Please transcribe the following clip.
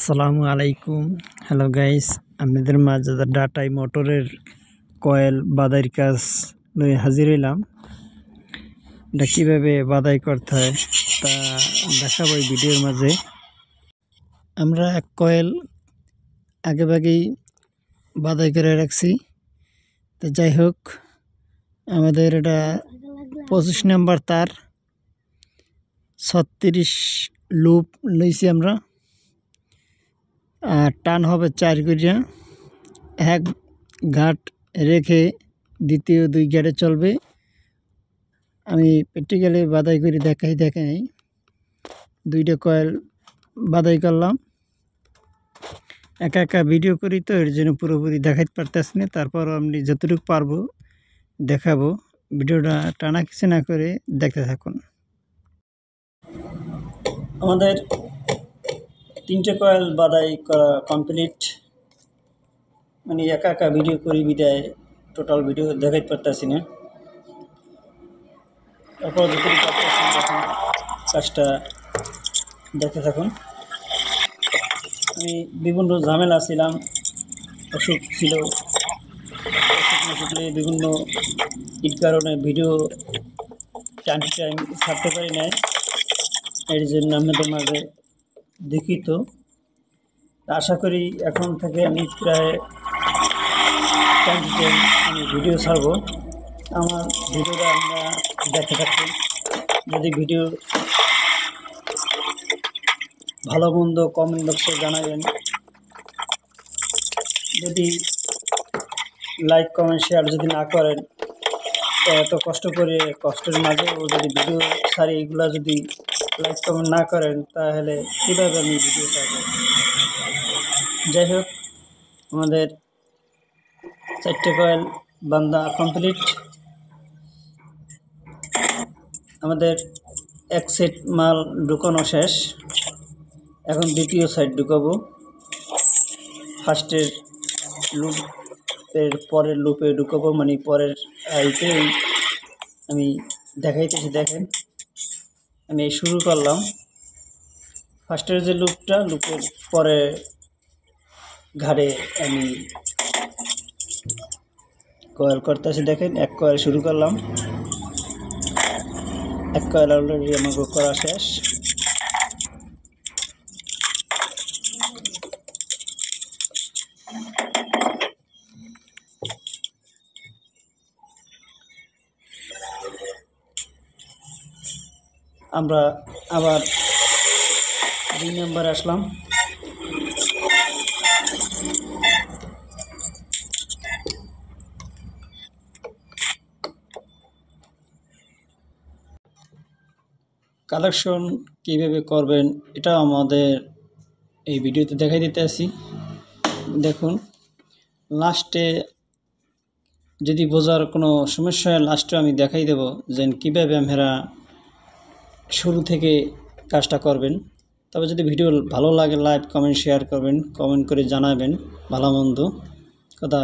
আসসালামু আলাইকুম। Hello guys, আপনাদের মাঝে ডাটাই মোটরের কয়েল বাদাইয়ের কাজ নিয়ে হাজির হইলাম। এটা কীভাবে বাদাই করতে হয় তা দেখাবো এই ভিডিওর মাঝে। আমরা এক কয়েল আগেভাগেই বাদাই করে রাখছি। তো যাই হোক, আমাদের এটা 25 নম্বর তার 36 লুপ লইছি আমরা। আর টান হবে 4 করিয়া, এক ঘাট রেখে দ্বিতীয় 2 ঘাটে চলবে। আমি প্র্যাকটিক্যালি বাদাই করে দেখাই দুইটা কয়েল বাদাই করলাম। একা ভিডিও করি তো এর জন্য পুরোপুরি দেখাইতে পারতেছি না, তারপরও আমি যতটুকু পারবো দেখাবো। ভিডিওটা টানা কিছু না করে দেখতে থাকুন। আমাদের 3টে কয়েল বাদাই করা কমপ্লিট। মানে একা ভিডিও করি বিদায় টোটাল ভিডিও দেখাইতে পারতেছি না। তারপর যতটুকু পারতেছি কাজটা দেখতে থাকুন। আমি বিভিন্ন ঝামেলা ছিলাম, অসুখ ছিল, বিভিন্ন কারণে ভিডিও টাইম টু টাইম ছাড়তে পারি নাই। এর জন্য আপনাদের মাঝে দুঃখিত। আশা করি এখন থেকে আমি প্রায় টাইম টু টাইম আমি ভিডিও ছাড়বো। আমার ভিডিওটা আমরা দেখতে থাকুন। যদি ভিডিও ভালো মন্দ কমেন্ট বক্সে জানাবেন। যদি লাইক কমেন্ট শেয়ার যদি না করেন, এত কষ্ট করে কষ্টের মাঝেও যদি ভিডিও ছাড়ি, এগুলো যদি লাইক কমেন্ট না করেন তাহলে কীভাবে আমি ভিডিও ছাড়ব? যাই হোক, আমাদের 4টে কয়েল বান্ধা কমপ্লিট। আমাদের এক সেট মাল ঢুকানো শেষ, এখন দ্বিতীয় সাইড ঢুকাবো। ফার্স্টের লুপের পরের লুপে ঢুকাবো, মানে পরের আইতেই আমি দেখাইতেছি। দেখেন, আমি শুরু করলাম। ফার্স্টের যে লুপটা, লুপের পরে ঘাড়ে আমি কয়েল করতেছি। দেখেন, এক কয়েল শুরু করলাম, এক কয়েল অলরেডি আমাকে করা শেষ। আমরা আবার 2 নম্বরে আসলাম। কালেকশন কীভাবে করবেন এটা আমাদের এই ভিডিওতে দেখাই দিতে আসি। দেখুন, লাস্টে যদি বোঝার কোনো সমস্যা হয় লাস্টে আমি দেখাই দেব যে কীভাবে আপনারা শুরু থেকে কাজটা করবেন। তবে যদি ভিডিও ভালো লাগে লাইক কমেন্ট শেয়ার করবেন, কমেন্ট করে জানাবেন ভালো মন্দ কথা।